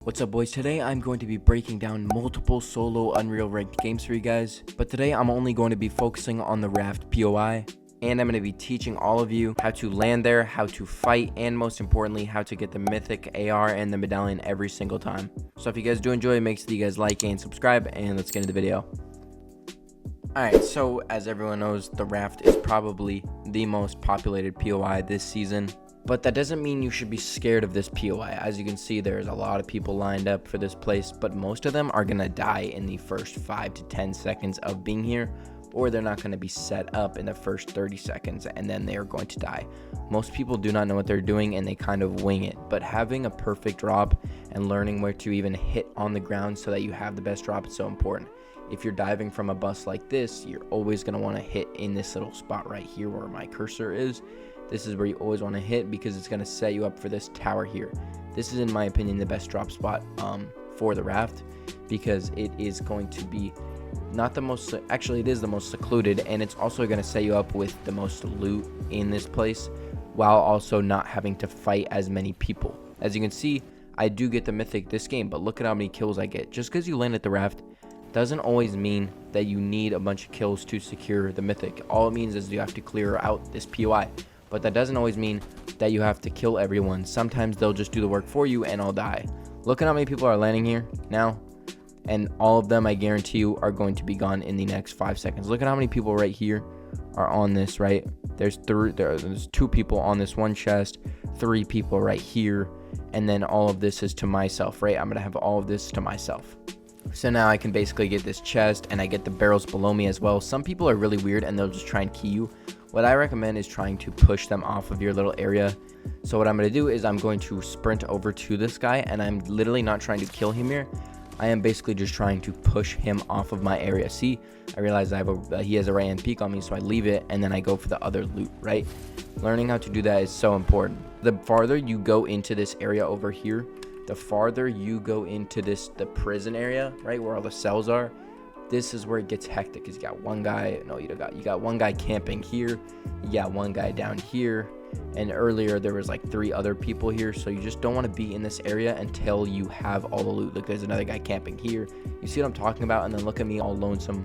What's up, boys? Today I'm going to be breaking down multiple solo Unreal ranked games for you guys, but today I'm only going to be focusing on the Raft POI, and I'm going to be teaching all of you how to land there, how to fight, and most importantly, how to get the mythic AR and the medallion every single time. So if you guys do enjoy, make sure you guys like and subscribe, and let's get into the video. Alright, so as everyone knows, the Raft is probably the most populated POI this season. But that doesn't mean you should be scared of this POI. As you can see, there's a lot of people lined up for this place, but most of them are going to die in the first 5 to 10 seconds of being here, or they're not going to be set up in the first 30 seconds, and then they are going to die. Most people do not know what they're doing, and they kind of wing it, but having a perfect drop and learning where to even hit on the ground so that you have the best drop is so important. If you're diving from a bus like this, you're always going to want to hit in this little spot right here where my cursor is. This is where you always want to hit because it's going to set you up for this tower here. This is, in my opinion, the best drop spot for the Raft, because it is going to be not the most, actually it is the most secluded, and it's also going to set you up with the most loot in this place while also not having to fight as many people. As you can see, I do get the mythic this game, but look at how many kills I get. Just because you land at the Raft doesn't always mean that you need a bunch of kills to secure the mythic. All it means is you have to clear out this POI. But that doesn't always mean that you have to kill everyone. Sometimes they'll just do the work for you and I'll die. Look at how many people are landing here now. And all of them, I guarantee you, are going to be gone in the next 5 seconds. Look at how many people right here are on this, right? There's 2 people on this one chest, 3 people right here. And then all of this is to myself, right? I'm going to have all of this to myself. So now I can basically get this chest, and I get the barrels below me as well. Some people are really weird and they'll just try and key you. What I recommend is trying to push them off of your little area. So what I'm going to do is I'm going to sprint over to this guy, and I'm literally not trying to kill him here. I am basically just trying to push him off of my area. See, I realize he has a right-hand peek on me, so I leave it, and then I go for the other loot, right? Learning how to do that is so important. The farther you go into this area over here, the farther you go into the prison area, right, where all the cells are, this is where it gets hectic, because you got one guy, no, you got one guy camping here, you got one guy down here, and earlier there was like 3 other people here. So you just don't want to be in this area until you have all the loot. Look, there's another guy camping here. You see what I'm talking about? And then look at me all lonesome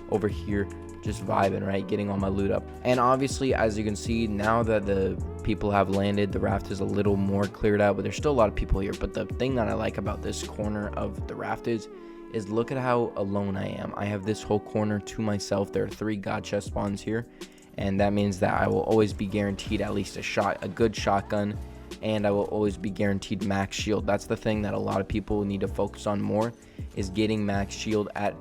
over here, just vibing, right, getting all my loot up. And obviously, as you can see, now that the people have landed, the Raft is a little more cleared out, but there's still a lot of people here. But the thing that I like about this corner of the Raft is look at how alone I am. I have this whole corner to myself. There are 3 god chest spawns here, and that means that I will always be guaranteed at least a good shotgun, and I will always be guaranteed max shield. That's the thing that a lot of people need to focus on more, is getting max shield at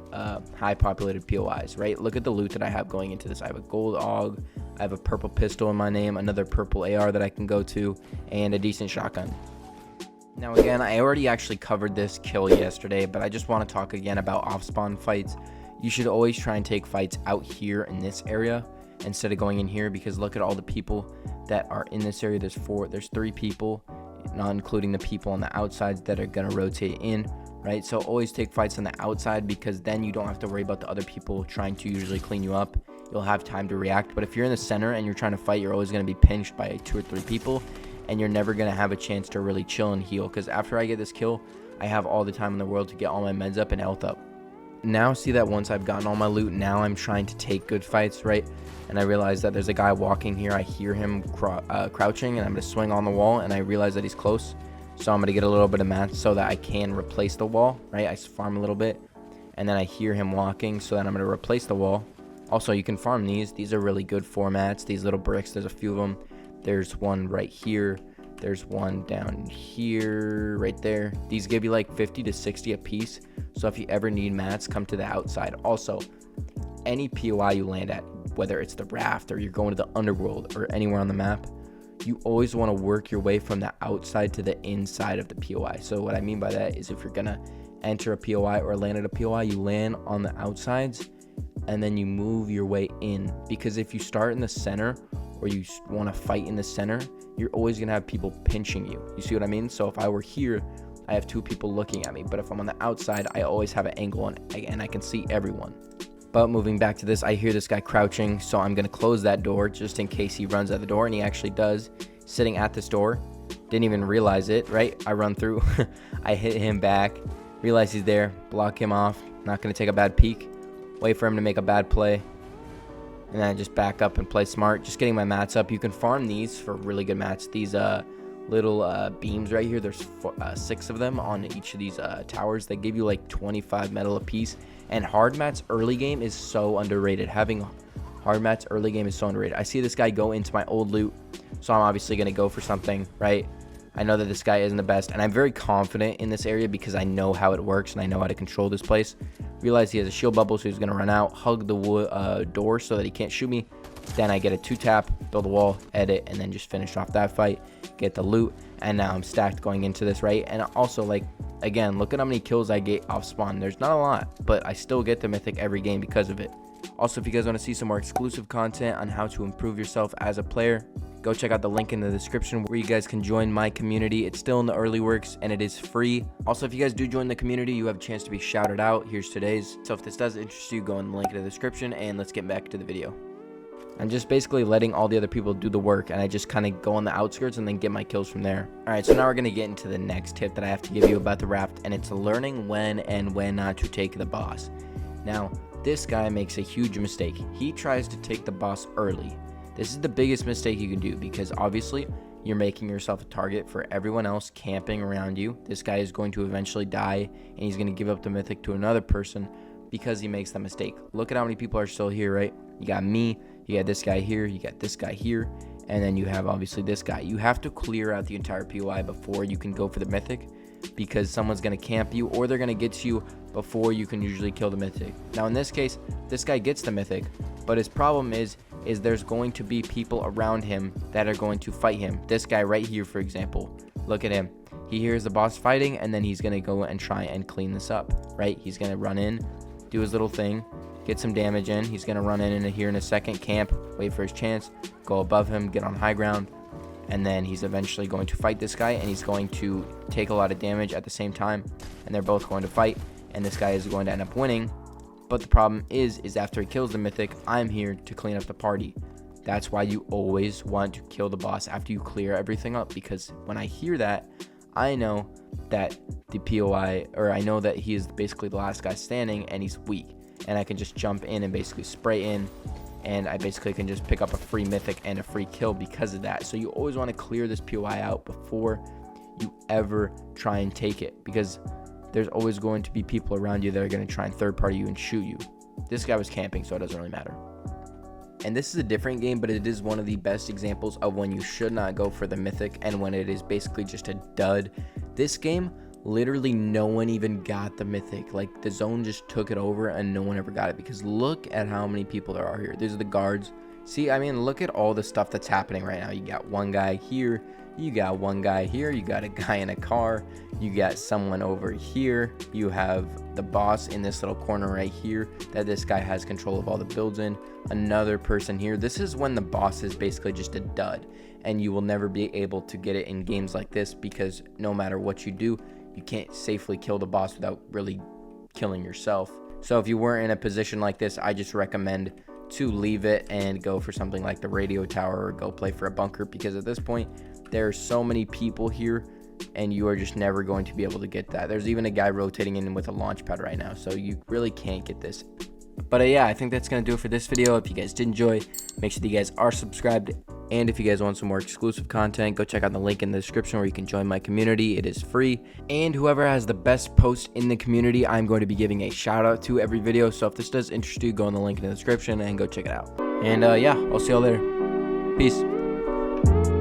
high populated POIs, right? Look at the loot that I have going into this. I have a gold AUG, I have a purple pistol in my name, another purple AR that I can go to, and a decent shotgun. Now again, I already actually covered this kill yesterday, but I just want to talk again about off-spawn fights. You should always try and take fights out here in this area instead of going in here, because look at all the people that are in this area. There's 3 people, not including the people on the outsides that are going to rotate in, right? So always take fights on the outside, because then you don't have to worry about the other people trying to usually clean you up. You'll have time to react. But if you're in the center and you're trying to fight, you're always going to be pinched by 2 or 3 people, and you're never going to have a chance to really chill and heal, because after I get this kill, I have all the time in the world to get all my meds up and health up. Now see that once I've gotten all my loot, now I'm trying to take good fights, right? And I realize that there's a guy walking here. I hear him crouching, and I'm going to swing on the wall, and I realize that he's close. So I'm going to get a little bit of mats so that I can replace the wall, right? I farm a little bit, and then I hear him walking, so then I'm going to replace the wall. Also, you can farm these. These are really good formats, these little bricks. There's a few of them. There's one right here. There's one down here, right there. These give you like 50 to 60 a piece. So if you ever need mats, come to the outside. Also, any POI you land at, whether it's the Raft or you're going to the underworld or anywhere on the map, you always want to work your way from the outside to the inside of the POI. So what I mean by that is, if you're going to enter a POI or land at a POI, you land on the outsides and then you move your way in. Because if you start in the center, or you want to fight in the center, you're always going to have people pinching you. You see what I mean? So if I were here, I have 2 people looking at me. But if I'm on the outside, I always have an angle and I can see everyone. But moving back to this, I hear this guy crouching, so I'm going to close that door just in case he runs out the door, and he actually does, sitting at this door. Didn't even realize it, right? I run through, I hit him back, realize he's there, block him off, not going to take a bad peek, wait for him to make a bad play, and then I just back up and play smart, just getting my mats up. You can farm these for really good mats. These little beams right here, there's 6 of them on each of these towers. They give you like 25 metal apiece, and hard mats early game is so underrated. Having hard mats early game is so underrated. I see this guy go into my old loot, so I'm obviously going to go for something, right? I know that this guy isn't the best, and I'm very confident in this area because I know how it works and I know how to control this place. Realize he has a shield bubble, so he's going to run out, hug the door so that he can't shoot me. Then I get a 2-tap, build a wall, edit, and then just finish off that fight, get the loot, and now I'm stacked going into this, right? And also, like, again, look at how many kills I get off spawn. There's not a lot, but I still get the mythic every game because of it. Also, if you guys want to see some more exclusive content on how to improve yourself as a player, go check out the link in the description where you guys can join my community. It's still in the early works and it is free. Also, if you guys do join the community, you have a chance to be shouted out. Here's today's. So if this does interest you, go in the link in the description, and let's get back to the video. I'm just basically letting all the other people do the work, and I just kind of go on the outskirts and then get my kills from there. Alright, so now we're going to get into the next tip that I have to give you about the Raft, and it's learning when and when not to take the boss. Now, this guy makes a huge mistake. He tries to take the boss early. This is the biggest mistake you can do because obviously you're making yourself a target for everyone else camping around you. This guy is going to eventually die, and he's going to give up the mythic to another person because he makes that mistake. Look at how many people are still here, right? You got me, you got this guy here, you got this guy here, and then you have obviously this guy. You have to clear out the entire POI before you can go for the mythic because someone's going to camp you or they're going to get to you before you can usually kill the mythic. Now in this case, this guy gets the mythic, but his problem is there's going to be people around him that are going to fight him. This guy right here, for example, look at him. He hears the boss fighting, and then he's going to go and try and clean this up, right? He's going to run in, do his little thing, get some damage in. He's going to run in here in a second, camp, wait for his chance, go above him, get on high ground, and then he's eventually going to fight this guy, and he's going to take a lot of damage at the same time, and they're both going to fight, and this guy is going to end up winning. But the problem is after he kills the mythic, I'm here to clean up the party. That's why you always want to kill the boss after you clear everything up, because when I hear that, I know that the POI, or I know that he is basically the last guy standing and he's weak, and I can just jump in and basically spray in, and I basically can just pick up a free mythic and a free kill because of that. So you always want to clear this POI out before you ever try and take it, because there's always going to be people around you that are going to try and third party you and shoot you. This guy was camping, so it doesn't really matter. And this is a different game, but it is one of the best examples of when you should not go for the mythic and when it is basically just a dud. This game, literally no one even got the mythic. Like, the zone just took it over and no one ever got it, because look at how many people there are here. These are the guards. See, I mean, look at all the stuff that's happening right now. You got one guy here, you got one guy here, you got a guy in a car, you got someone over here, you have the boss in this little corner right here that this guy has control of all the builds in, another person here. This is when the boss is basically just a dud, and you will never be able to get it in games like this, because no matter what you do, you can't safely kill the boss without really killing yourself. So if you weren't in a position like this, I just recommend to leave it and go for something like the radio tower, or go play for a bunker, because at this point there are so many people here and you are just never going to be able to get that. There's even a guy rotating in with a launch pad right now, so you really can't get this. But yeah, I think that's gonna do it for this video. If you guys did enjoy, make sure that you guys are subscribed, and if you guys want some more exclusive content, go check out the link in the description where you can join my community. It is free, and whoever has the best post in the community, I'm going to be giving a shout out to every video. So if this does interest you, go in the link in the description and go check it out. And yeah, I'll see y'all later. Peace.